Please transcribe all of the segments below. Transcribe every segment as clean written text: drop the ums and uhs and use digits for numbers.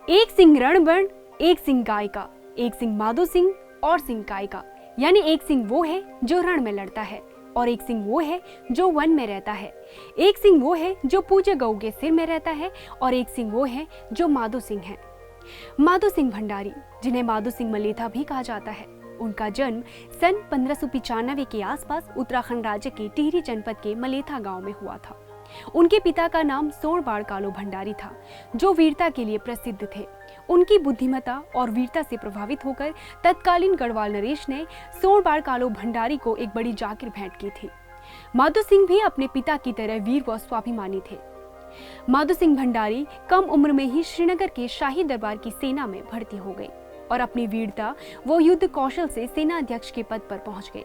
एक सिंह रणबण, एक सिंह गाय का, एक सिंह माधो सिंह और सिंह काय का। यानी एक सिंह वो है जो रण में लड़ता है और एक सिंह वो है जो वन में रहता है। एक सिंह वो है जो पूज्य गऊ के सिर में रहता है और एक सिंह वो है जो माधो सिंह है। माधो सिंह भंडारी, जिन्हें माधो सिंह मलेथा भी कहा जाता है, उनका जन्म सन 1595 के आसपास उत्तराखंड राज्य के टिहरी जनपद के मलेथा गांव में हुआ था। उनके पिता का नाम सोनबाड़ कालो भंडारी था, जो वीरता के लिए प्रसिद्ध थे। उनकी बुद्धिमत्ता और वीरता से प्रभावित होकर तत्कालीन गढ़वाल नरेश ने सोनबाड़ कालो भंडारी को एक बड़ी जागीर भेंट की थी। माधो सिंह भी अपने पिता की तरह वीर व स्वाभिमानी थे। माधो सिंह भंडारी कम उम्र में ही श्रीनगर के शाही दरबार की सेना में भर्ती हो गए और अपनी वीरता व युद्ध कौशल से सेना अध्यक्ष के पद पर पहुंच गए।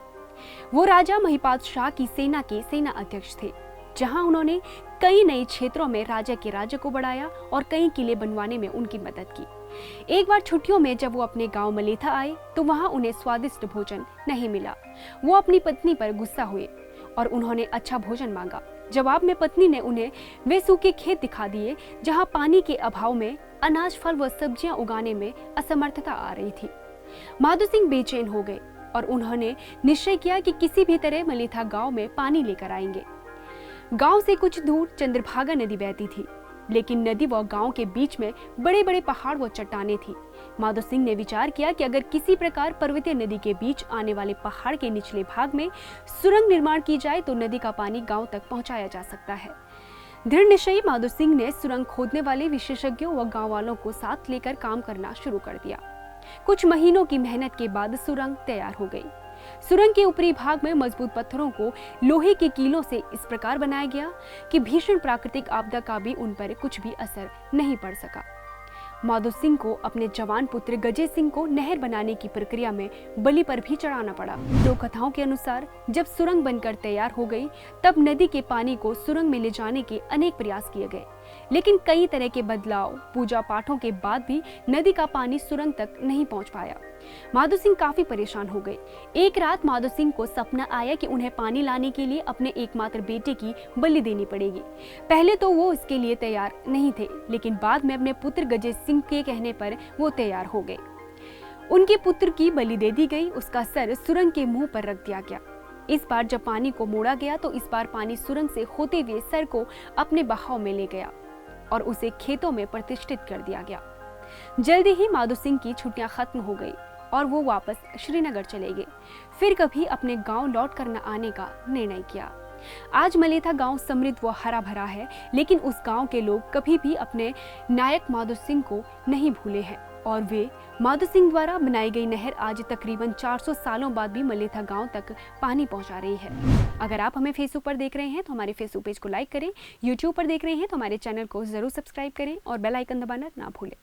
वो राजा महिपाल शाह की सेना के सेना अध्यक्ष थे, जहां उन्होंने कई नए क्षेत्रों में राजा के राज्य को बढ़ाया और कई किले बनवाने में उनकी मदद की। एक बार छुट्टियों में जब वो अपने गांव मलेथा आए तो वहां उन्हें स्वादिष्ट भोजन नहीं मिला। वो अपनी पत्नी पर गुस्सा हुए और उन्होंने अच्छा भोजन मांगा। जवाब में पत्नी ने उन्हें वे सूखे खेत दिखा दिए जहां पानी के अभाव में अनाज, फल व सब्जियां उगाने में असमर्थता आ रही थी। माधो सिंह बेचैन हो गए और उन्होंने निश्चय किया कि किसी भी तरह मलेथा गांव में पानी लेकर आएंगे। गांव से कुछ दूर चंद्रभागा नदी बहती थी, लेकिन नदी व गांव के बीच में बड़े बड़े पहाड़ व चट्टानें थी। माधो सिंह ने विचार किया कि अगर किसी प्रकार पर्वतीय नदी के बीच आने वाले पहाड़ के निचले भाग में सुरंग निर्माण की जाए तो नदी का पानी गांव तक पहुंचाया जा सकता है। दृढ़ निश्चयी माधो सिंह ने सुरंग खोदने वाले विशेषज्ञों व गांव वालों को साथ लेकर काम करना शुरू कर दिया। कुछ महीनों की मेहनत के बाद सुरंग तैयार हो गई। सुरंग के ऊपरी भाग में मजबूत पत्थरों को लोहे के कीलों से इस प्रकार बनाया गया कि भीषण प्राकृतिक आपदा का भी उन पर कुछ भी असर नहीं पड़ सका। माधो सिंह को अपने जवान पुत्र गजे सिंह को नहर बनाने की प्रक्रिया में बलि पर भी चढ़ाना पड़ा। लोक कथाओं के अनुसार जब सुरंग बनकर तैयार हो गई तब नदी के पानी को सुरंग में ले जाने के अनेक प्रयास किए गए, लेकिन कई तरह के बदलाव, पूजा पाठों के बाद भी नदी का पानी सुरंग तक नहीं पहुंच पाया। माधो सिंह काफी परेशान हो गए। एक रात माधो सिंह को सपना आया कि उन्हें पानी लाने के लिए अपने एकमात्र बेटे की बलि देनी पड़ेगी। पहले तो वो इसके लिए तैयार नहीं थे, लेकिन बाद में अपने पुत्र गजे सिंह के कहने पर वो तैयार हो गए। उनके पुत्र की बलि दे दी गई। उसका सर सुरंग के मुंह पर रख दिया गया। इस बार जब पानी को मोड़ा गया तो इस बार पानी सुरंग से होते हुए सर को अपने बहाव में ले गया और उसे खेतों में प्रतिष्ठित कर दिया गया। जल्दी ही माधो सिंह की छुट्टियां खत्म हो गई और वो वापस श्रीनगर चले गए। फिर कभी अपने गांव लौट कर न आने का निर्णय किया। आज मलेथा गांव समृद्ध व हरा भरा है, लेकिन उस गांव के लोग कभी भी अपने नायक माधो सिंह को नहीं भूले हैं और वे माधो सिंह द्वारा बनाई गई नहर आज तकरीबन 400 सालों बाद भी मलेथा गांव तक पानी पहुंचा रही है। अगर आप हमें फेसबुक पर देख रहे हैं तो हमारे फेसबुक पेज को लाइक करें, यूट्यूब पर देख रहे हैं तो हमारे चैनल को जरूर सब्सक्राइब करें और बेल आइकन दबाना ना भूलें।